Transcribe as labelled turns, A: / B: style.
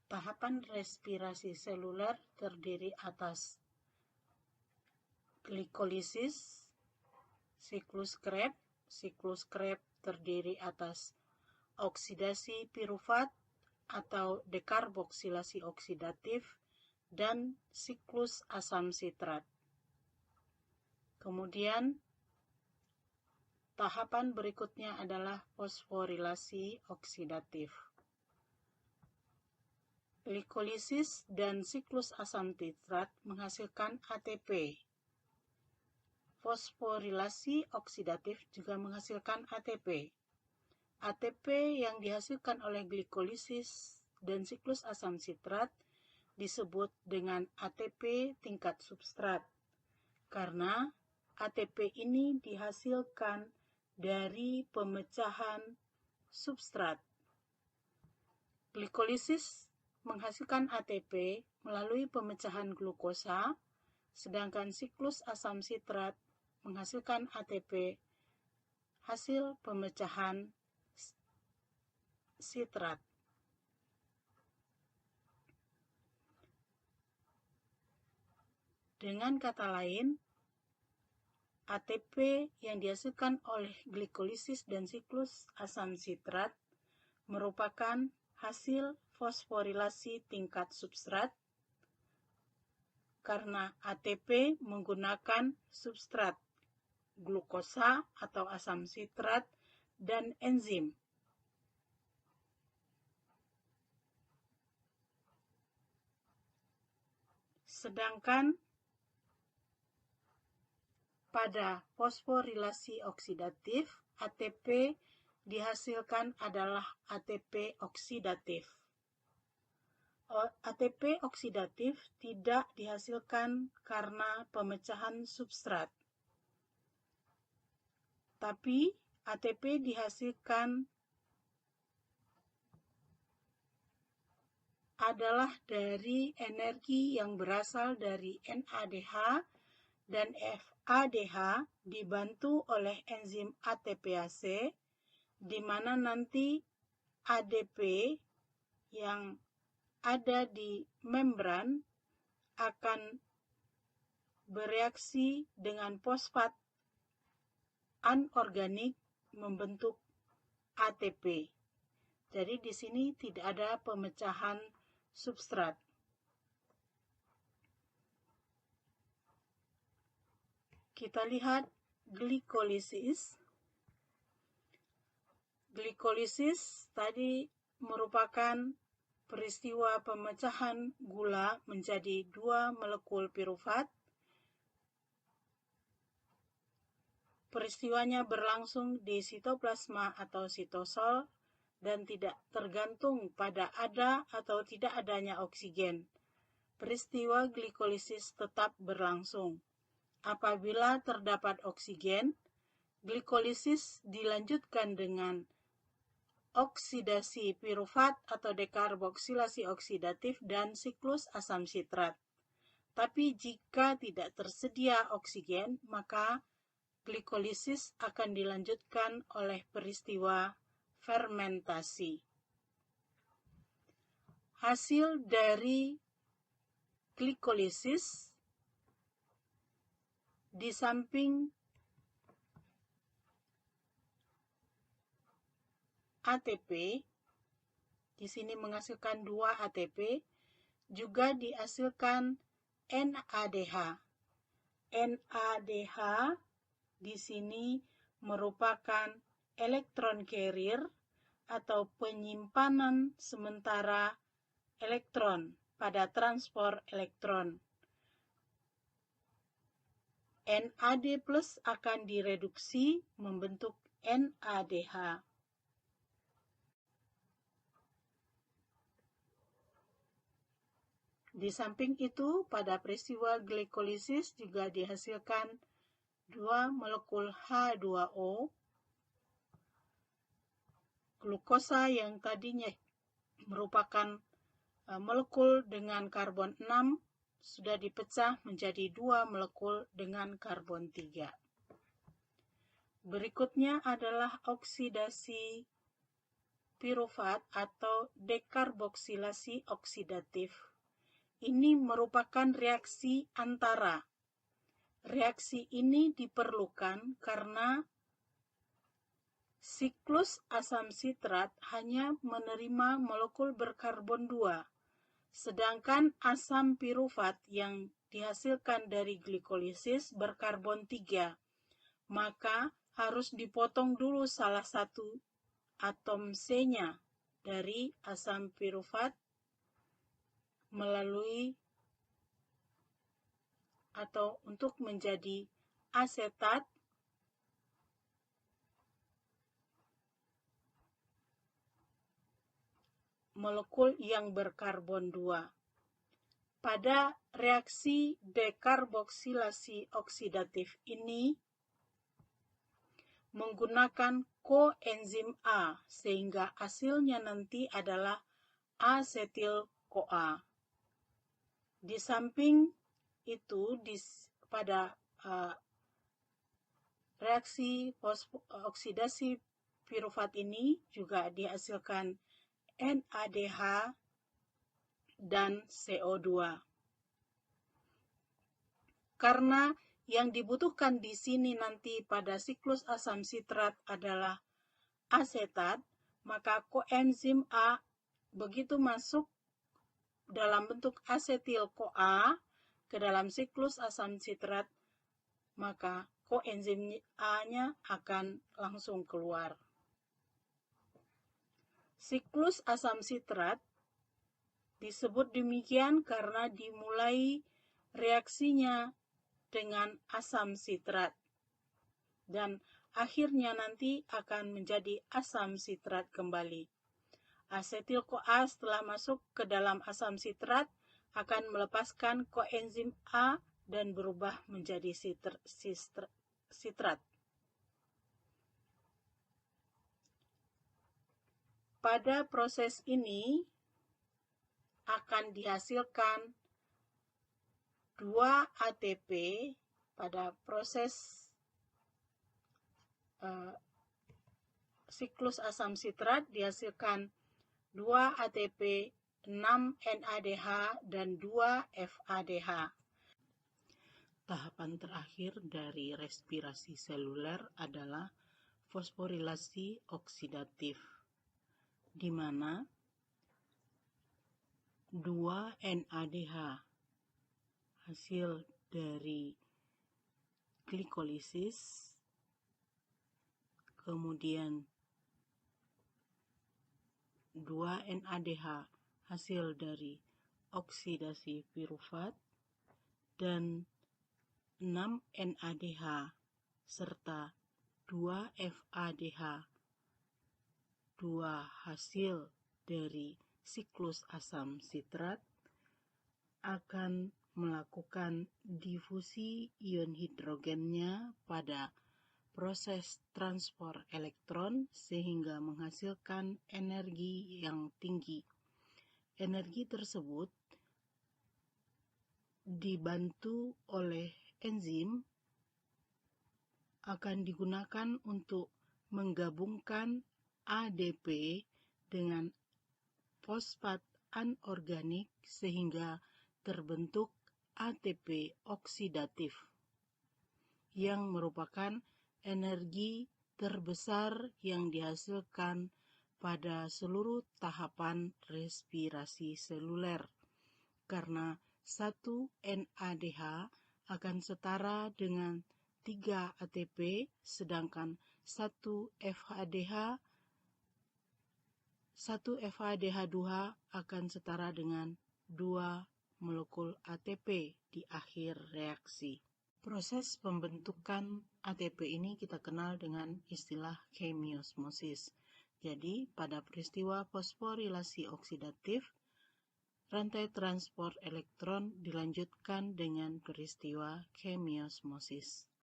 A: Tahapan respirasi seluler terdiri atas glikolisis, siklus Krebs. Siklus Krebs terdiri atas oksidasi pirufat atau dekarboksilasi oksidatif dan siklus asam sitrat. Kemudian tahapan berikutnya adalah fosforilasi oksidatif. Glikolisis dan siklus asam sitrat menghasilkan ATP. Fosforilasi oksidatif juga menghasilkan ATP. ATP yang dihasilkan oleh glikolisis dan siklus asam sitrat disebut dengan ATP tingkat substrat, karena ATP ini dihasilkan dari pemecahan substrat. Glikolisis menghasilkan ATP melalui pemecahan glukosa, sedangkan siklus asam sitrat menghasilkan ATP hasil pemecahan sitrat. Dengan kata lain, ATP yang dihasilkan oleh glikolisis dan siklus asam sitrat merupakan hasil fosforilasi tingkat substrat, karena ATP menggunakan substrat glukosa atau asam sitrat dan enzim. Sedangkan pada fosforilasi oksidatif, ATP dihasilkan adalah ATP oksidatif. ATP oksidatif tidak dihasilkan karena pemecahan substrat, tapi ATP dihasilkan adalah dari energi yang berasal dari NADH dan FADH dibantu oleh enzim ATPase, di mana nanti ADP yang ada di membran akan bereaksi dengan fosfat anorganik membentuk ATP. Jadi di sini tidak ada pemecahan substrat. Kita lihat glikolisis. Glikolisis tadi merupakan peristiwa pemecahan gula menjadi 2 molekul pirufat. Peristiwanya berlangsung di sitoplasma atau sitosol dan tidak tergantung pada ada atau tidak adanya oksigen. Peristiwa glikolisis tetap berlangsung. Apabila terdapat oksigen, glikolisis dilanjutkan dengan oksidasi pirufat atau dekarboksilasi oksidatif dan siklus asam sitrat. Tapi jika tidak tersedia oksigen, maka glikolisis akan dilanjutkan oleh peristiwa fermentasi. Hasil dari glikolisis di samping ATP, di sini menghasilkan 2 ATP, juga dihasilkan NADH. NADH di sini merupakan elektron carrier atau penyimpanan sementara elektron pada transport elektron. NAD+ akan direduksi membentuk NADH. Di samping itu, pada peristiwa glikolisis juga dihasilkan 2 molekul H2O. Glukosa yang tadinya merupakan molekul dengan karbon 6 sudah dipecah menjadi 2 molekul dengan karbon 3. Berikutnya adalah oksidasi pirufat atau dekarboksilasi oksidatif. Ini merupakan reaksi antara. Reaksi ini diperlukan karena siklus asam sitrat hanya menerima molekul berkarbon 2, sedangkan asam pirufat yang dihasilkan dari glikolisis berkarbon 3. Maka harus dipotong dulu salah satu atom C-nya dari asam pirufat melalui atau untuk menjadi asetat molekul yang berkarbon 2. Pada reaksi dekarboksilasi oksidatif ini menggunakan koenzim A, sehingga hasilnya nanti adalah asetil-CoA. Di samping itu, pada reaksi oksidasi pirufat ini juga dihasilkan NADH dan CO2. Karena yang dibutuhkan di sini nanti pada siklus asam sitrat adalah asetat, maka koenzim A begitu masuk dalam bentuk asetil-CoA ke dalam siklus asam sitrat, maka koenzim A-nya akan langsung keluar. Siklus asam sitrat disebut demikian karena dimulai reaksinya dengan asam sitrat dan akhirnya nanti akan menjadi asam sitrat kembali. Asetil-CoA setelah masuk ke dalam asam sitrat akan melepaskan koenzim A dan berubah menjadi sitrat. Pada proses ini akan dihasilkan 2 ATP pada proses siklus asam sitrat dihasilkan 2 ATP, 6 NADH, dan 2 FADH. Tahapan terakhir dari respirasi seluler adalah fosforilasi oksidatif, di mana 2 NADH hasil dari glikolisis, kemudian 2 NADH hasil dari oksidasi pirufat, dan 6 NADH serta 2 FADH, 2 hasil dari siklus asam sitrat, akan melakukan difusi ion hidrogennya pada proses transport elektron sehingga menghasilkan energi yang tinggi. Energi tersebut dibantu oleh enzim akan digunakan untuk menggabungkan ADP dengan fosfat anorganik sehingga terbentuk ATP oksidatif yang merupakan energi terbesar yang dihasilkan pada seluruh tahapan respirasi seluler, karena 1 NADH akan setara dengan 3 ATP, sedangkan 1 FADH2 akan setara dengan 2 molekul ATP di akhir reaksi. Proses pembentukan ATP ini kita kenal dengan istilah chemiosmosis. Jadi, pada peristiwa fosforilasi oksidatif, rantai transport elektron dilanjutkan dengan peristiwa chemiosmosis.